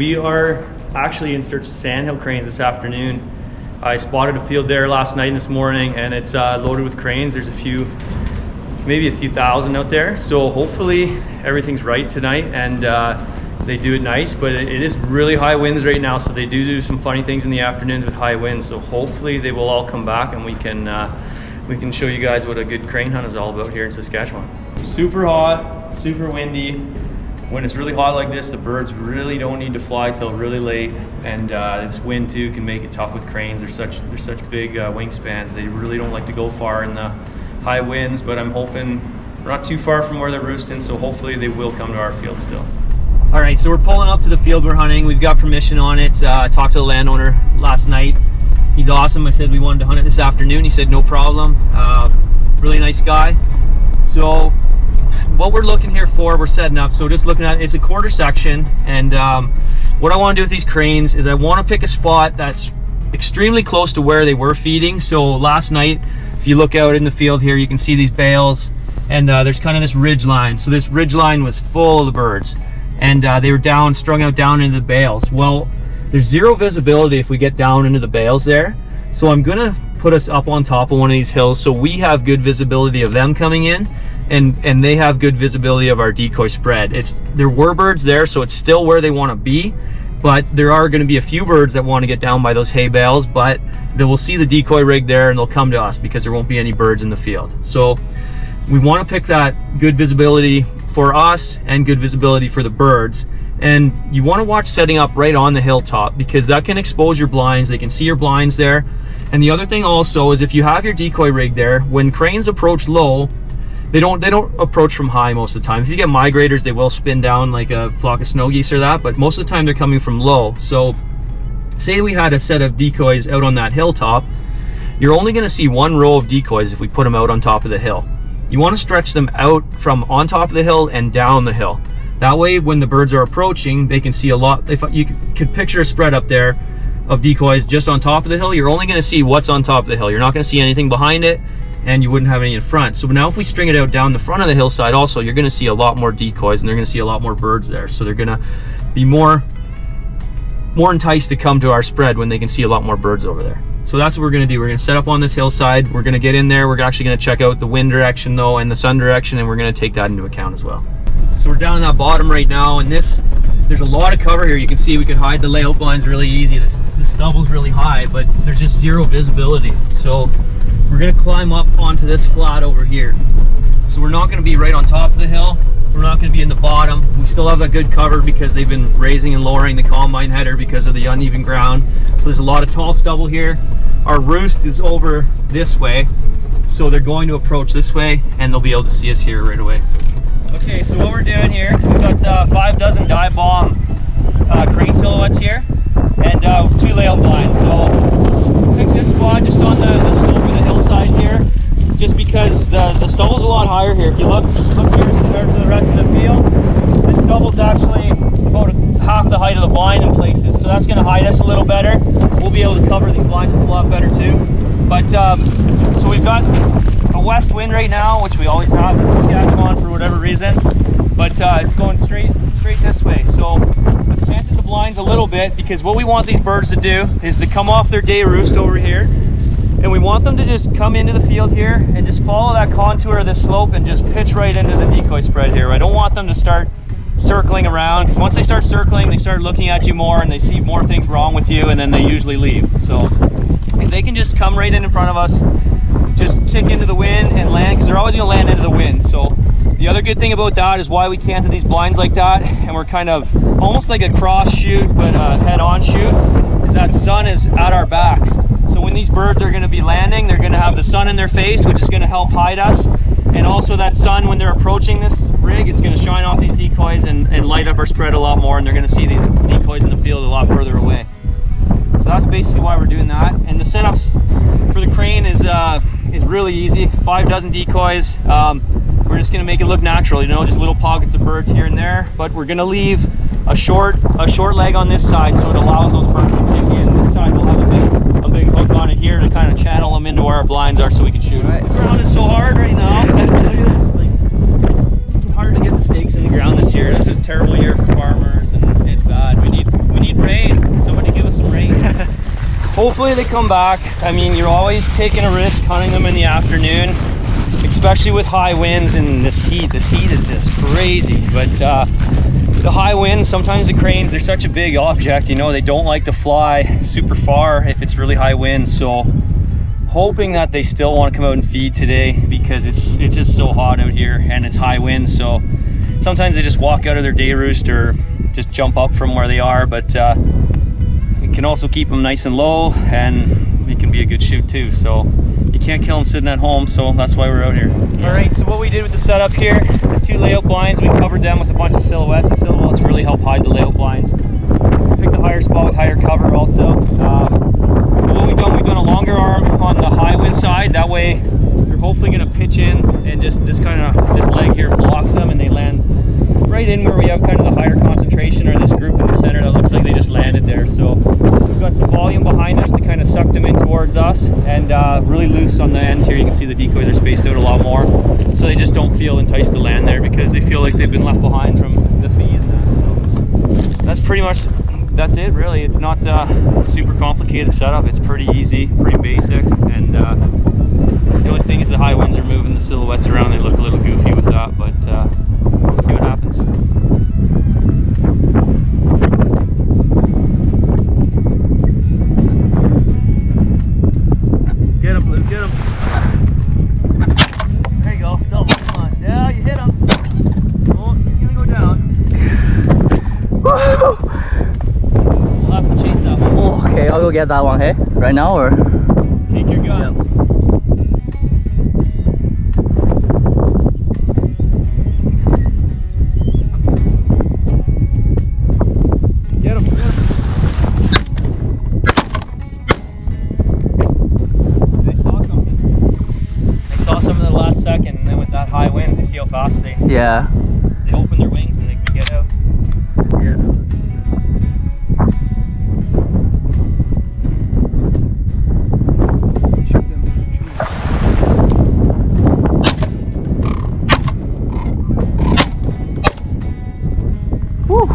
we are actually in search of Sandhill Cranes this afternoon. I spotted a field there last night and this morning, and it's loaded with cranes. There's maybe a few thousand out there. So hopefully everything's right tonight and they do it nice, but it is really high winds right now. So they do some funny things in the afternoons with high winds. So hopefully they will all come back and we can show you guys what a good crane hunt is all about here in Saskatchewan. Super hot, super windy. When it's really hot like this, the birds really don't need to fly till really late, and this wind too can make it tough with cranes. They're such big wingspans. They really don't like to go far in the high winds, but I'm hoping we're not too far from where they're roosting, so hopefully they will come to our field still. All right, so we're pulling up to the field we're hunting. We've got permission on it. I talked to the landowner last night. He's awesome. I said we wanted to hunt it this afternoon. He said no problem. Really nice guy. So what we're looking here for, we're setting up. So just looking at it's a quarter section, and what I want to do with these cranes is I want to pick a spot that's extremely close to where they were feeding. So last night, if you look out in the field here, you can see these bales, and there's kind of this ridge line. So this ridge line was full of the birds, and they were strung out down into the bales. Well, there's zero visibility if we get down into the bales there. So I'm gonna put us up on top of one of these hills so we have good visibility of them coming in, and they have good visibility of our decoy spread. There were birds there, so it's still where they want to be, but there are going to be a few birds that want to get down by those hay bales, but they will see the decoy rig there and they'll come to us because there won't be any birds in the field. So we want to pick that good visibility for us and good visibility for the birds. And you want to watch setting up right on the hilltop, because that can expose your blinds. They can see your blinds there. And the other thing also is, if you have your decoy rig there, when cranes approach low, they don't approach from high most of the time. If you get migrators, they will spin down like a flock of snow geese or that, but most of the time they're coming from low. So say we had a set of decoys out on that hilltop, you're only going to see one row of decoys if we put them out on top of the hill. You want to stretch them out from on top of the hill and down the hill. That way, when the birds are approaching, they can see a lot. If you could picture a spread up there of decoys just on top of the hill, you're only going to see what's on top of the hill. You're not going to see anything behind it, and you wouldn't have any in front. So now if we string it out down the front of the hillside also, you're going to see a lot more decoys, and they're going to see a lot more birds there. So they're going to be more enticed to come to our spread when they can see a lot more birds over there. So that's what we're going to do. We're going to set up on this hillside. We're going to get in there. We're actually going to check out the wind direction though, and the sun direction, and we're going to take that into account as well. So we're down in that bottom right now, and there's a lot of cover here. You can see we could hide the layout blinds really easy. The stubble's really high, but there's just zero visibility. So we're going to climb up onto this flat over here. So we're not going to be right on top of the hill. We're not going to be in the bottom. We still have that good cover because they've been raising and lowering the combine header because of the uneven ground. So there's a lot of tall stubble here. Our roost is over this way, so they're going to approach this way, and they'll be able to see us here right away. Okay, so what we're doing here, we've got 5 dozen dive bomb crane silhouettes here, and 2 layout blinds. So pick this spot just on the slope of the hillside here, just because the stubble's a lot higher here. If you look here compared to the rest of the field, this stubble's actually about half the height of the blind in places, so that's going to hide us a little better. We'll be able to cover these blinds a lot better too. But so we've got a west wind right now, which we always have in Saskatchewan for whatever reason, but it's going straight this way. So I've canted the blinds a little bit, because what we want these birds to do is to come off their day roost over here, and we want them to just come into the field here and just follow that contour of this slope and just pitch right into the decoy spread here. I don't want them to start circling around, because once they start circling, they start looking at you more and they see more things wrong with you, and then they usually leave. So if they can just come right in front of us, just kick into the wind and land, because they're always going to land into the wind. So the other good thing about that is why we canted these blinds like that, and we're kind of almost like a cross shoot but a head-on shoot, is that sun is at our backs. So when these birds are going to be landing, they're going to have the sun in their face, which is going to help hide us. And also that sun, when they're approaching this rig, it's going to shine off these decoys and light up our spread a lot more, and they're going to see these decoys in the field a lot further away. So that's basically why we're doing that. And the setups for the crane is really easy. 5 dozen decoys. We're just going to make it look natural, you know, just little pockets of birds here and there. But we're going to leave a short leg on this side, so it allows those birds to kick in. This side will have a big hook on it here to kind of channel them into where our blinds are so we can shoot. Right. The ground is so hard right now. Look at this. Like, it's hard to get the stakes in the ground this year. This is a terrible year for farmers, and it's bad. We need hopefully they come back. I mean, you're always taking a risk hunting them in the afternoon, especially with high winds and this heat. This heat is just crazy. But the high winds, sometimes the cranes, they're such a big object, you know, they don't like to fly super far if it's really high winds. So hoping that they still want to come out and feed today, because it's just so hot out here and it's high winds. So sometimes they just walk out of their day roost or just jump up from where they are. But it can also keep them nice and low, and it can be a good shoot too. So you can't kill them sitting at home, so that's why we're out here. All right, so what we did with the setup here, the 2 layout blinds, we covered them with a bunch of silhouettes. The silhouettes really help hide the layout blinds. Picked a higher spot with higher cover also. What we've done a longer arm on the high wind side. That way they're hopefully gonna pitch in, and just this leg here blocks them, and they land right in where we have kind of the higher concentration, or this group in the center that looks like they just landed there. So we've got some volume behind us to kind of suck them in towards us, and really loose on the ends here. You can see the decoys are spaced out a lot more, so they just don't feel enticed to land there because they feel like they've been left behind from the feed and that. So that's pretty much, that's it really. It's not a super complicated setup. It's pretty easy, pretty basic, and the only thing is the high winds are moving the silhouettes around. They look a little goofy with that, but we'll see what happens. Get him, Blue, get him. There you go, double, come on. Yeah, you hit him. Oh, he's gonna go down. We'll have to chase that one. Oh, okay, I'll go get that one, hey? Right now, or? Take your gun. Yep. Yeah. They open their wings and they can get out. Yeah. Shoot them. Woo.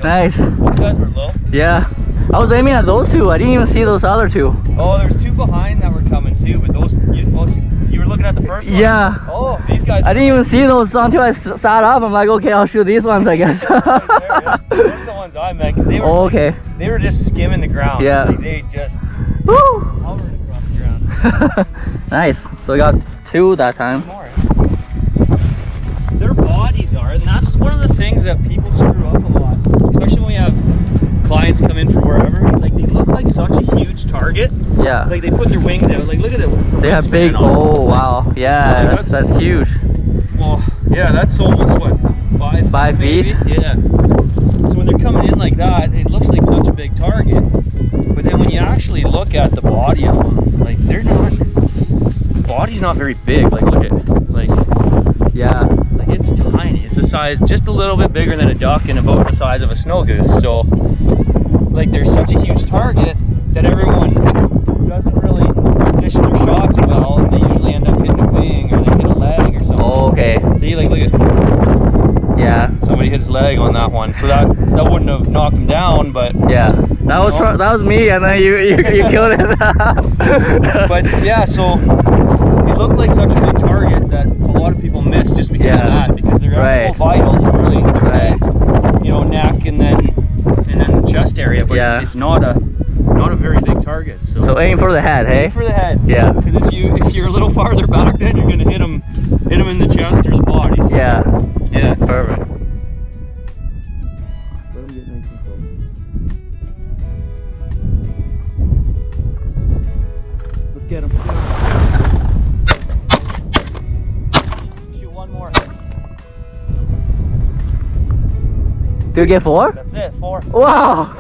Nice. Those guys were low. Yeah. I was aiming at those two. I didn't even see those other two. Oh, there's 2 behind that were coming too, but those, you were looking at the first one? Yeah. Oh, these guys. I didn't even see those until I sat up. I'm like, okay, I'll shoot these ones, I guess. Right there, yeah. Those are the ones I meant, because they were. Oh, okay. They were just skimming the ground. Yeah. Like, they just Woo! hovered across the ground. Nice. So we got 2 that time. More. Their bodies are, and that's one of the things that people screw up a lot, especially when we have clients come in from wherever. Like, they look like such a huge target. Yeah. Like, they put their wings out. Like, look at it. They have big. Oh wow. Yeah, like, that's huge. Well, yeah, that's almost what, 5 feet? Yeah. So when they're coming in like that, it looks like such a big target. But then when you actually look at the body of them, like, they're not. The body's not very big. Like, look at it. Like, yeah. Like, it's tiny. It's the size, just a little bit bigger than a duck and about the size of a snow goose. So, like, they're such a huge target that everyone doesn't really position their shots well, and they usually end up hitting a wing or they hit a leg or something. Oh, okay. See, like, look at. Yeah. Somebody hit his leg on that one, so that wouldn't have knocked him down, but. Yeah. That was me, and then you killed it. But yeah, so they look like such a big target that a lot of people miss just because of that, because their actual vitals are really you know, neck and then the chest area, but it's not a very big target. So aim for the head, hey? Aim for the head. Yeah. Because if you're a little farther back, then you're gonna hit them in the chest or the body. So. Yeah. Yeah. Perfect. Let them get nice and close. Let's get them. Shoot one more. Did you get 4? That's it, 4. Wow.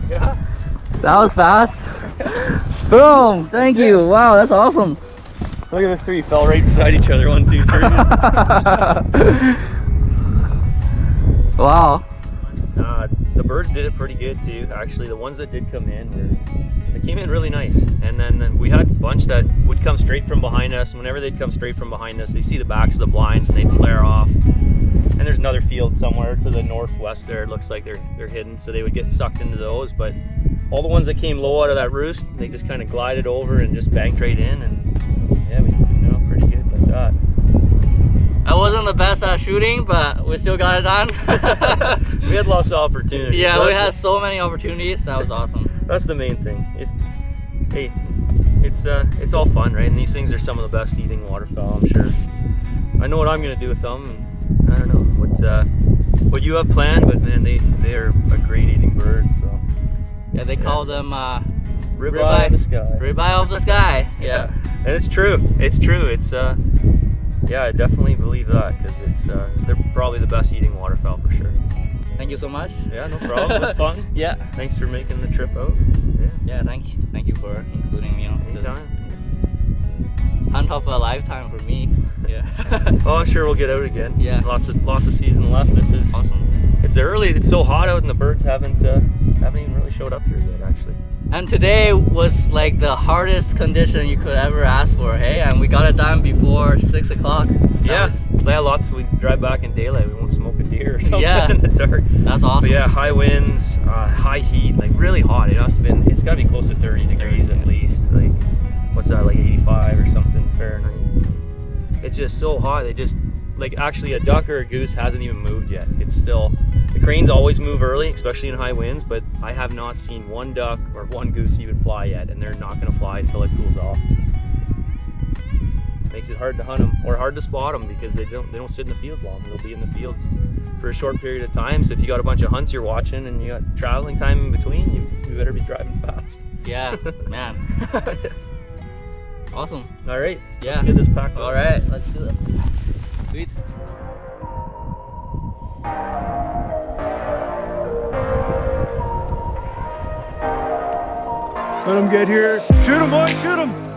Yeah. That was fast. Boom. Thank you. Wow, that's awesome. Look at the 3 fell right beside each other. 1, 2, 3. Wow. The birds did it pretty good too. Actually, the ones that did come in they came in really nice. And then we had a bunch that would come straight from behind us. Whenever they'd come straight from behind us, they see the backs of the blinds and they'd flare off. And there's another field somewhere to the northwest there. It looks like they're hidden, so they would get sucked into those. But all the ones that came low out of that roost, they just kind of glided over and just banked right in, and yeah, we pretty good like that. I wasn't the best at shooting, but we still got it done. We had lots of opportunities. Yeah, so we had so many opportunities. That was awesome. That's the main thing. Hey, it's all fun, right? And these things are some of the best eating waterfowl, I'm sure. I know what I'm gonna do with them, and I don't know what you have planned, but man, they are a great eating bird. So yeah, they call them ribeye of the sky. Ribeye of the sky. Yeah. And it's true. It's yeah, I definitely believe that, because they're probably the best eating waterfowl for sure. Thank you so much. Yeah, no problem. It was fun. Yeah. Thanks for making the trip out. Yeah, thank you for including me on this hunt of a lifetime for me. Yeah. Oh, I'm sure we'll get out again. Yeah. Lots of season left. This is awesome. It's early. It's so hot out, and the birds haven't even really showed up here yet, actually. And today was like the hardest condition you could ever ask for, hey? And we got it done before 6 o'clock. Yeah, lots. We drive back in daylight. We won't smoke a deer or something in the dark. That's awesome. But yeah, high winds, high heat, like really hot. It's got to be close to 30 degrees at least. Like, what's that, like 85 or something Fahrenheit? It's just so hot. They just, like, actually a duck or a goose hasn't even moved yet. It's still, the cranes always move early, especially in high winds, but I have not seen one duck or one goose even fly yet, and they're not going to fly until it cools off. Makes it hard to hunt them, or hard to spot them, because they don't sit in the field long. They'll be in the fields for a short period of time. So if you got a bunch of hunts you're watching and you got traveling time in between, you better be driving fast. Yeah, man. Awesome. All right. Yeah. Let's get this packed up. All right, let's do it. Sweet. Let him get here. Shoot him, boy. Shoot him.